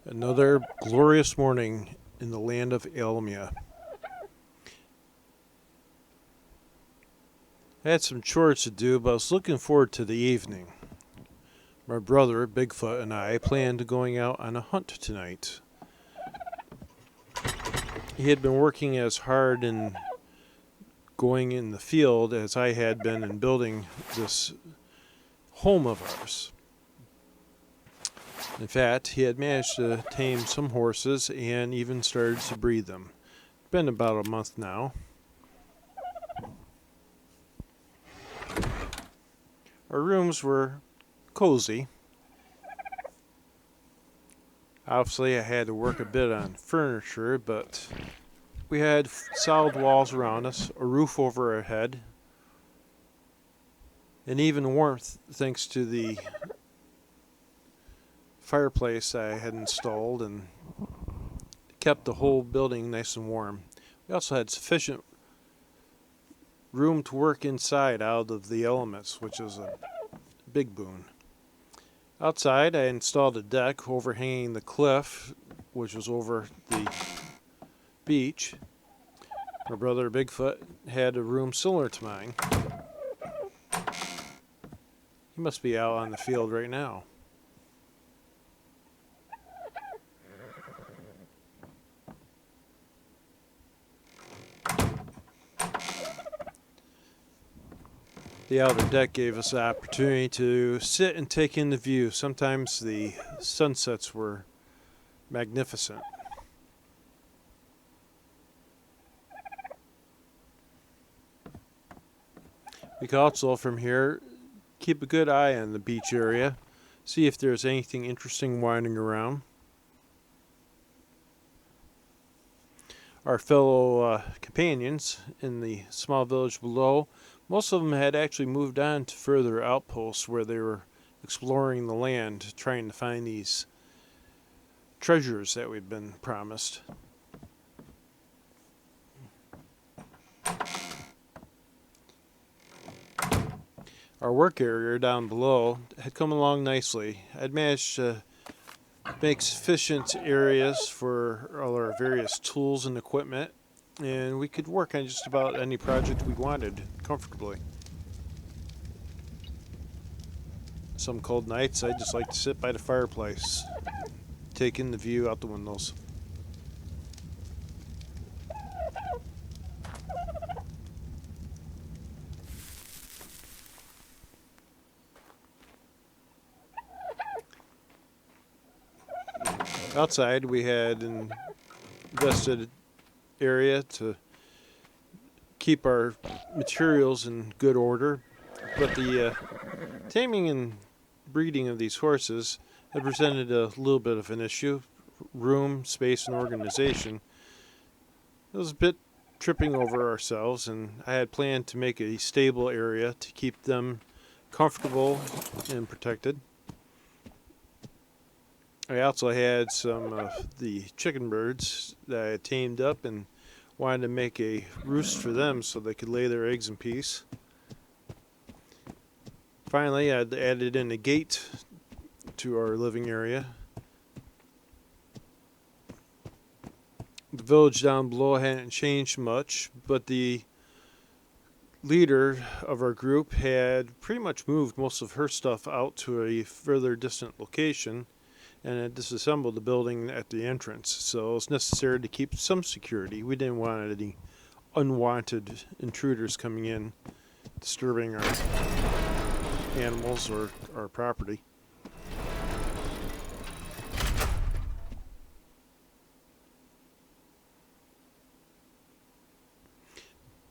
Another glorious morning in the land of Elmia. I had some chores to do, but I was looking forward to the evening. My brother, Bigfoot, and I planned going out on a hunt tonight. He had been working as hard in going in the field as I had been in building this home of ours. In fact, he had managed to tame some horses and even started to breed them. It's been about a month now. Our rooms were cozy. Obviously, I had to work a bit on furniture, but we had solid walls around us, a roof over our head, and even warmth thanks to the fireplace I had installed and kept the whole building nice and warm. We also had sufficient room to work inside out of the elements, which is a big boon. Outside, I installed a deck overhanging the cliff, which was over the beach. My brother Bigfoot had a room similar to mine. He must be out on the field right now. The outer deck gave us the opportunity to sit and take in the view. Sometimes the sunsets were magnificent. We could also, from here, keep a good eye on the beach area, see if there's anything interesting wandering around. Our fellow companions in the small village below, most of them had actually moved on to further outposts where they were exploring the land, trying to find these treasures that we'd been promised. Our work area down below had come along nicely. I'd managed to make sufficient areas for all our various tools and equipment, and we could work on just about any project we wanted comfortably. Some cold nights, I just like to sit by the fireplace, take in the view out the windows. Outside, we had an invested area to keep our materials in good order, but the taming and breeding of these horses had presented a little bit of an issue. Room, space, and organization. It was a bit tripping over ourselves, and I had planned to make a stable area to keep them comfortable and protected. I also had some of the chicken birds that I had tamed up and wanted to make a roost for them so they could lay their eggs in peace. Finally, I'd added in a gate to our living area. The village down below hadn't changed much, but the leader of our group had pretty much moved most of her stuff out to a further distant location and had disassembled the building at the entrance. So it was necessary to keep some security. We didn't want any unwanted intruders coming in, disturbing our animals or our property.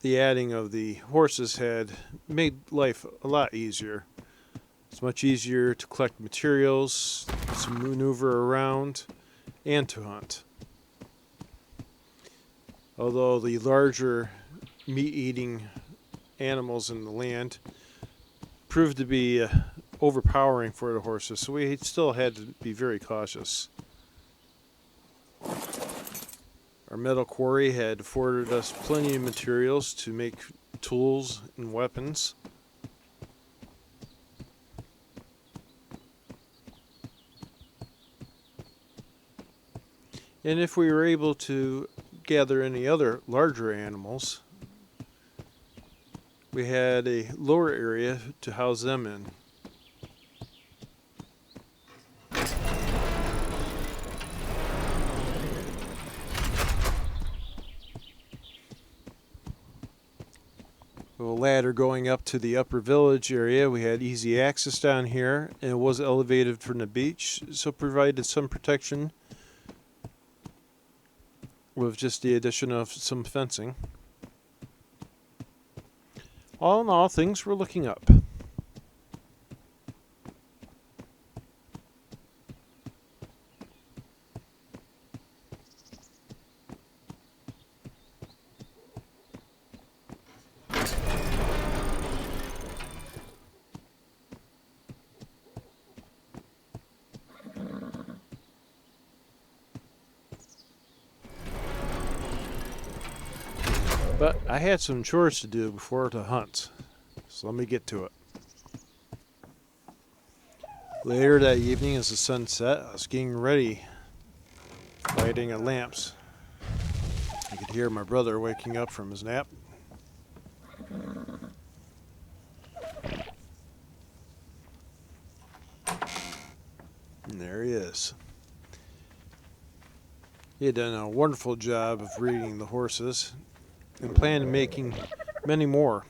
The adding of the horses had made life a lot easier. It's much easier to collect materials, to maneuver around, and to hunt. Although the larger meat-eating animals in the land proved to be overpowering for the horses, so we still had to be very cautious. Our metal quarry had afforded us plenty of materials to make tools and weapons. And if we were able to gather any other larger animals, we had a lower area to house them in. A ladder going up to the upper village area. We had easy access down here, and it was elevated from the beach, so provided some protection with just the addition of some fencing. All in all, things were looking up. But I had some chores to do before the hunt, so let me get to it. Later that evening, as the sun set, I was getting ready, lighting at lamps. I could hear my brother waking up from his nap. And there he is. He had done a wonderful job of breeding the horses and planned on making many more.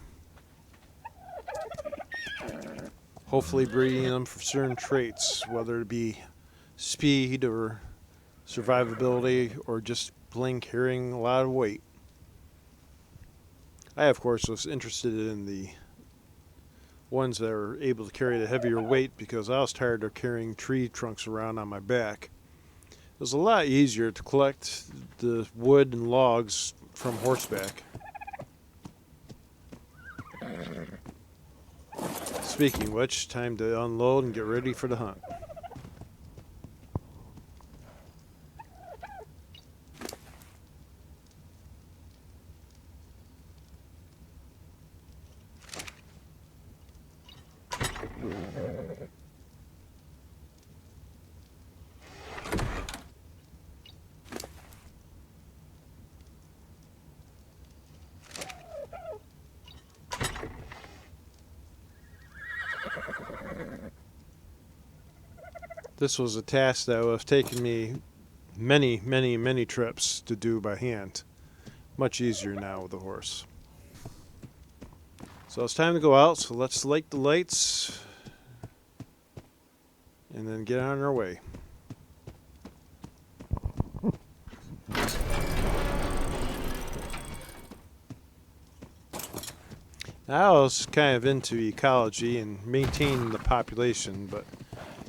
Hopefully breeding them for certain traits, whether it be speed or survivability or just plain carrying a lot of weight. I, of course, was interested in the ones that are able to carry the heavier weight because I was tired of carrying tree trunks around on my back. It was a lot easier to collect the wood and logs from horseback. Speaking of which, time to unload and get ready for the hunt. This was a task that would have taken me many trips to do by hand. Much easier now with a horse. So it's time to go out, so let's light the lights and then get on our way. I was kind of into ecology and maintaining the population, but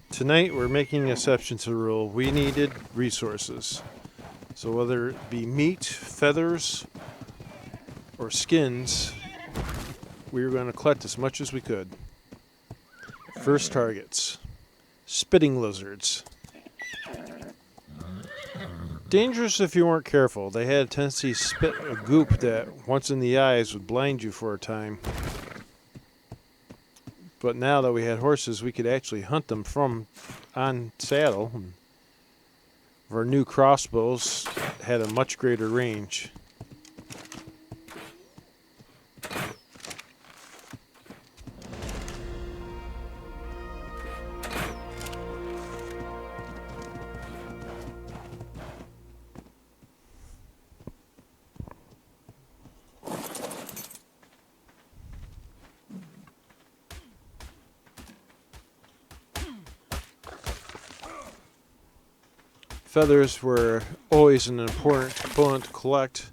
tonight we're making an exception to the rule. We needed resources. So whether it be meat, feathers, or skins, we were going to collect as much as we could. First targets: spitting lizards. Dangerous if you weren't careful. They had a tendency to spit a goop that, once in the eyes, would blind you for a time. But now that we had horses, we could actually hunt them from on saddle. Our new crossbows had a much greater range. Feathers were always an important component to collect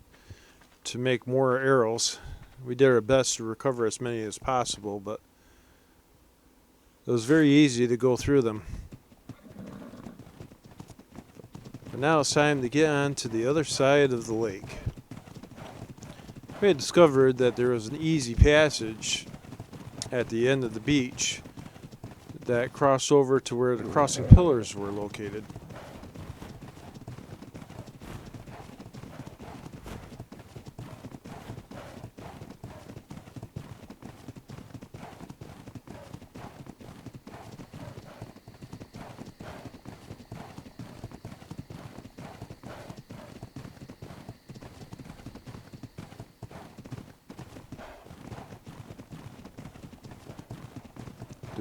to make more arrows. We did our best to recover as many as possible, but it was very easy to go through them. But now it's time to get on to the other side of the lake. We had discovered that there was an easy passage at the end of the beach that crossed over to where the crossing pillars were located.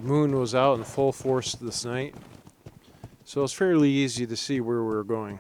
moon was out in full force this night, so it's fairly easy to see where we're going.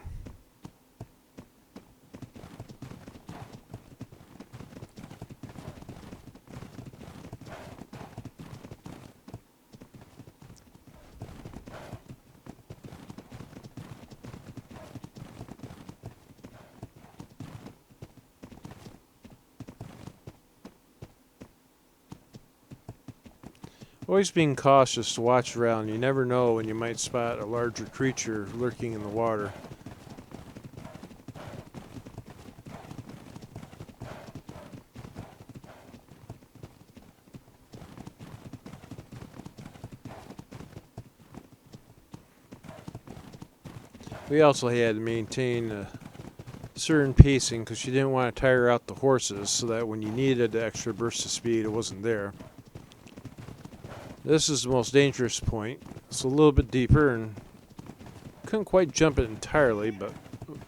Always being cautious to watch around. You never know when you might spot a larger creature lurking in the water. We also had to maintain a certain pacing because you didn't want to tire out the horses so that when you needed the extra burst of speed, it wasn't there. This is the most dangerous point. It's a little bit deeper and couldn't quite jump it entirely, but with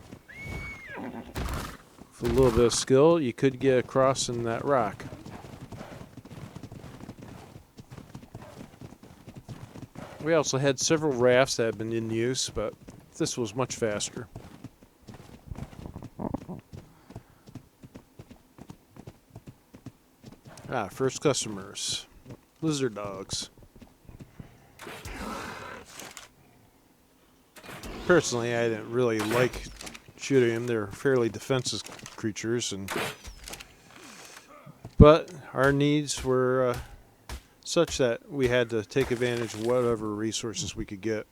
a little bit of skill, you could get across in that rock. We also had several rafts that had been in use, but this was much faster. First customers. Lizard dogs. Personally, I didn't really like shooting them. They're fairly defensive creatures, but our needs were such that we had to take advantage of whatever resources we could get.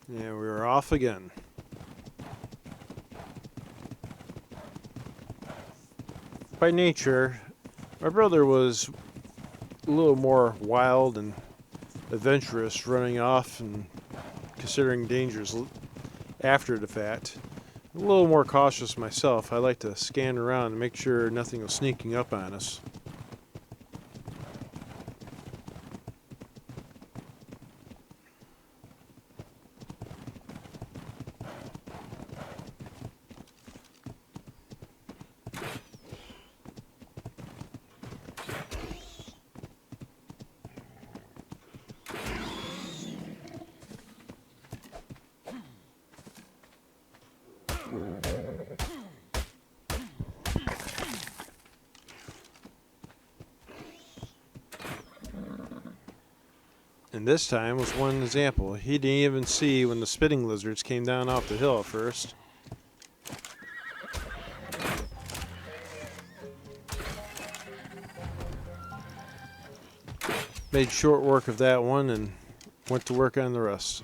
Yeah, we were off again. By nature, my brother was a little more wild and adventurous, running off and considering dangers after the fact. A little more cautious myself. I like to scan around and make sure nothing was sneaking up on us. And this time was one example. He didn't even see when the spitting lizards came down off the hill at first. Made short work of that one and went to work on the rest.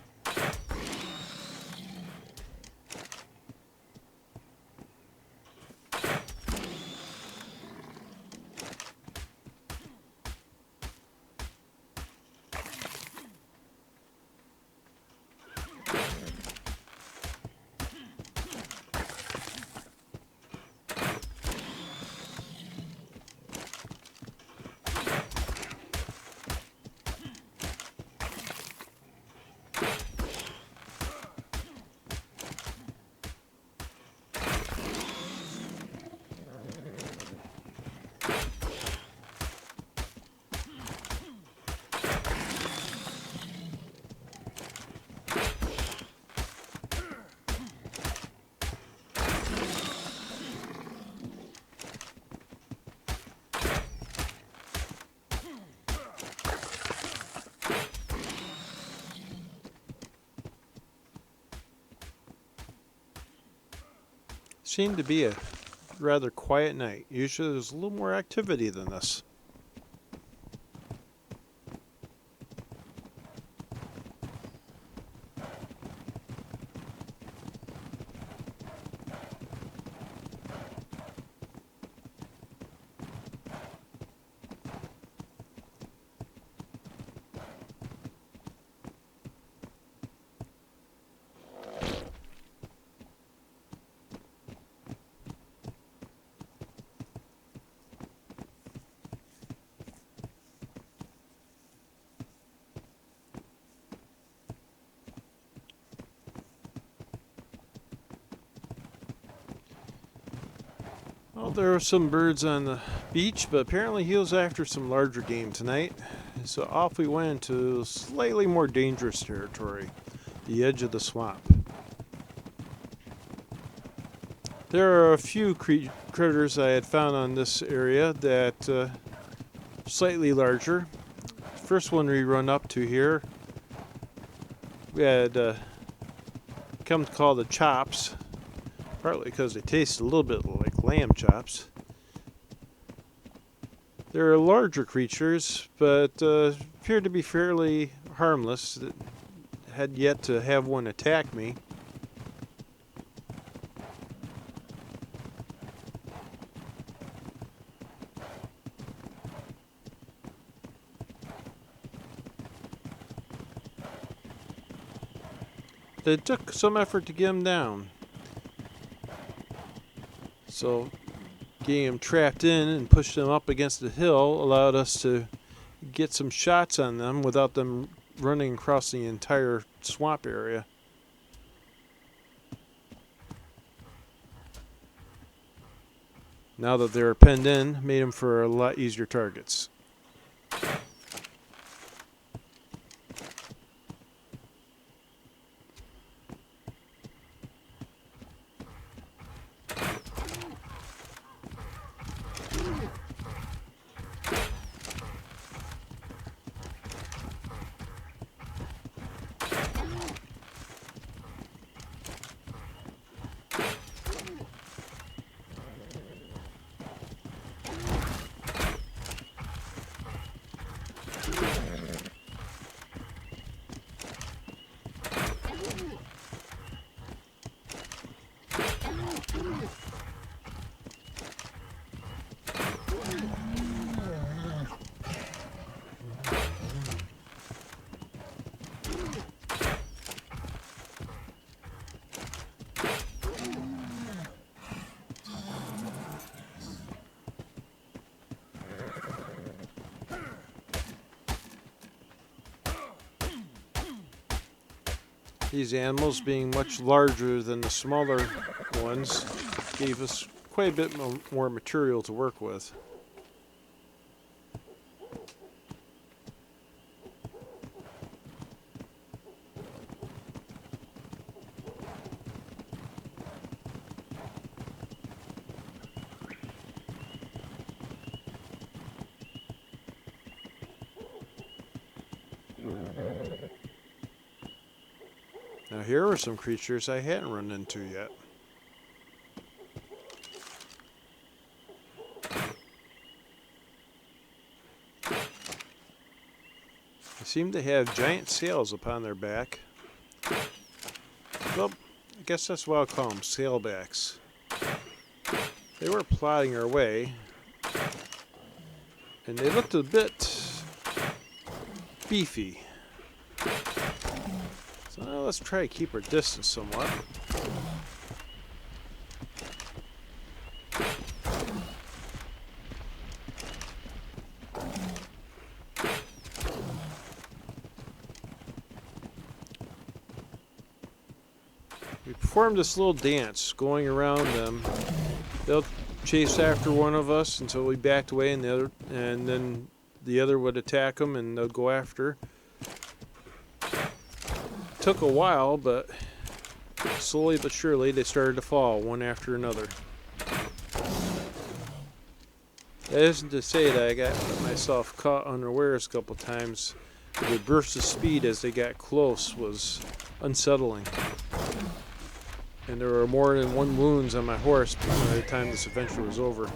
Seemed to be a rather quiet night. Usually there's a little more activity than this. Well, there were some birds on the beach, but apparently he was after some larger game tonight. So off we went into slightly more dangerous territory, the edge of the swamp. There are a few critters I had found on this area that slightly larger. First one we run up to here, we had come to call the chops, partly because they taste a little bit like lamb chops. They're larger creatures, but appeared to be fairly harmless. That had yet to have one attack me. It took some effort to get him down. So getting him trapped in and pushed them up against the hill allowed us to get some shots on them without them running across the entire swamp area. Now that they're penned in, made them for a lot easier targets. These animals, being much larger than the smaller ones, gave us quite a bit more material to work with. Now here are some creatures I hadn't run into yet. They seem to have giant sails upon their back. Well, I guess that's what I'll call them, sailbacks. They were plodding our way, and they looked a bit beefy. So let's try to keep our distance somewhat. We performed this little dance going around them. They'll chase after one of us until we backed away, and then the other would attack them, and they'll go after. Took a while, but slowly but surely they started to fall one after another. That isn't to say that I got myself caught unawares a couple times. The burst of speed as they got close was unsettling. and there were more than one wounds on my horse by the time this adventure was over.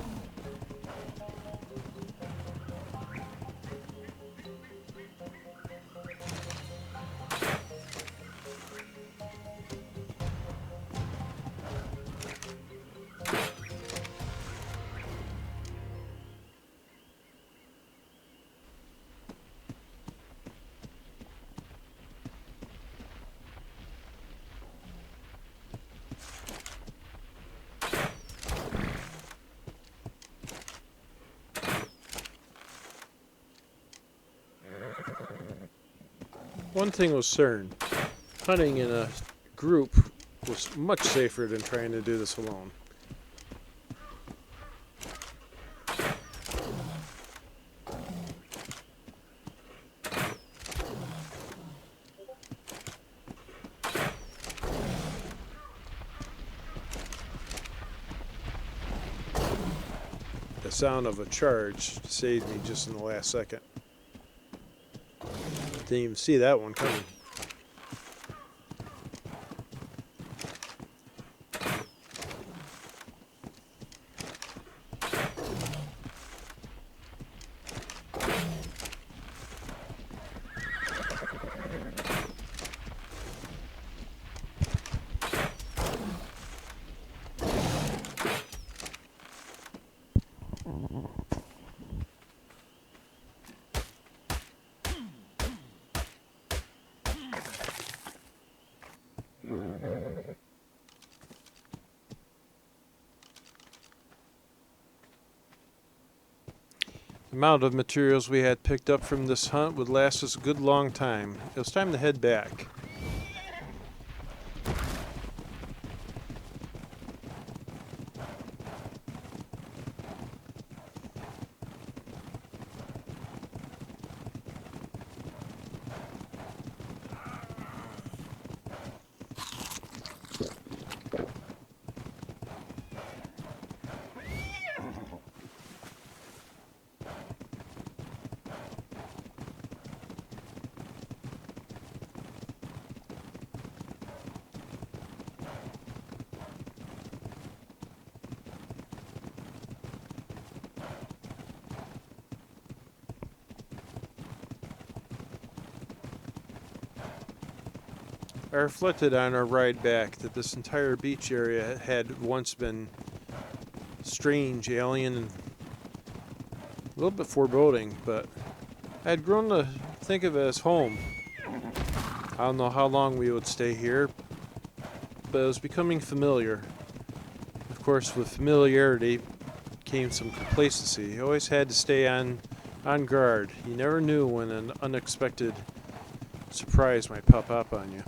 One thing was certain, hunting in a group was much safer than trying to do this alone. The sound of a charge saved me just in the last second. Didn't even see that one coming. The amount of materials we had picked up from this hunt would last us a good long time. It was time to head back. I reflected on our ride back that this entire beach area had once been strange, alien, and a little bit foreboding, but I had grown to think of it as home. I don't know how long we would stay here, but it was becoming familiar. Of course, with familiarity came some complacency. You always had to stay on guard. You never knew when an unexpected surprise might pop up on you.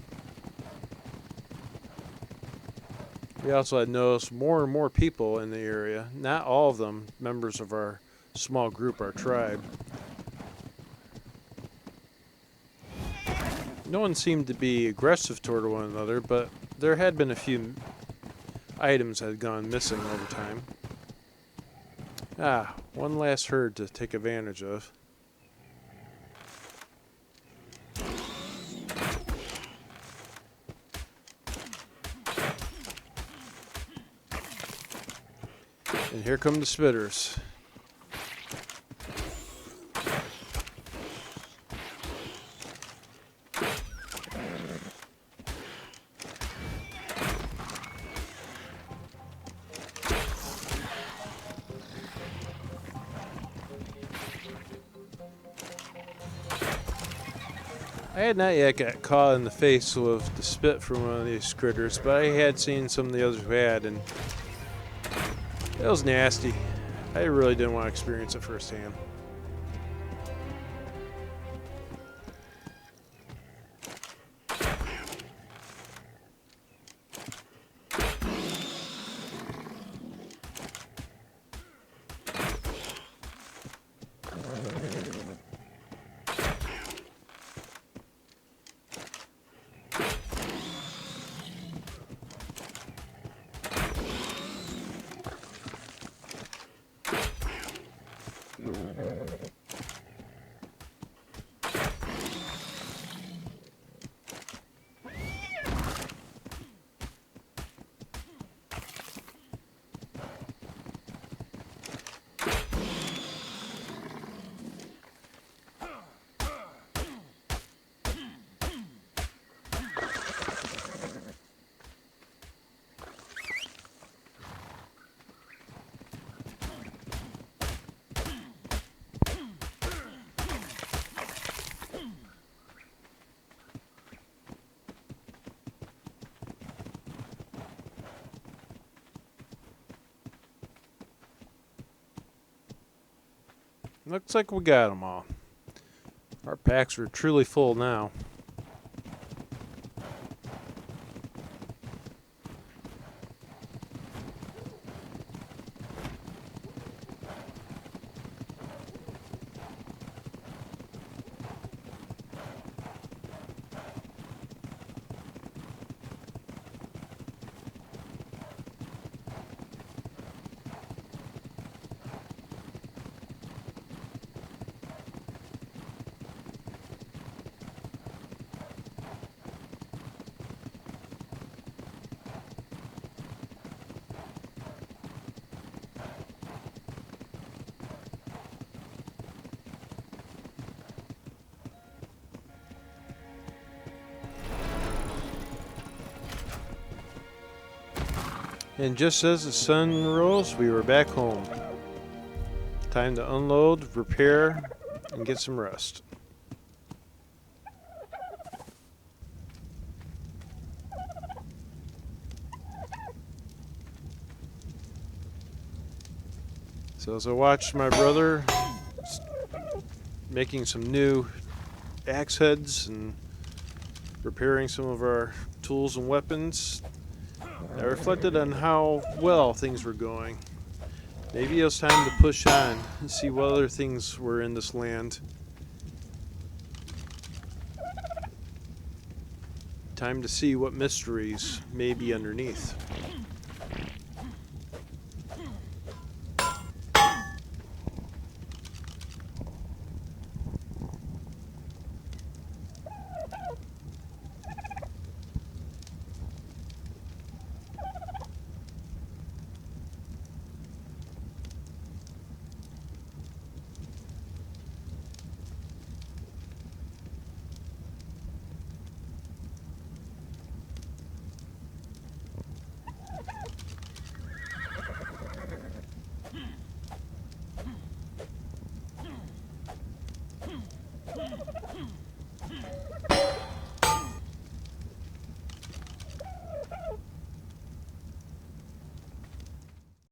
We also had noticed more and more people in the area, not all of them members of our small group, our tribe. No one seemed to be aggressive toward one another, but there had been a few items that had gone missing over time. One last herd to take advantage of. And here come the spitters. I had not yet got caught in the face with the spit from one of these critters, but I had seen some of the others who had, and it was nasty. I really didn't want to experience it firsthand. looks like we got them all. Our packs are truly full now. And just as the sun rose, we were back home. Time to unload, repair, and get some rest. So as I watched my brother making some new axe heads and repairing some of our tools and weapons, I reflected on how well things were going. Maybe it was time to push on and see what other things were in this land. Time to see what mysteries may be underneath.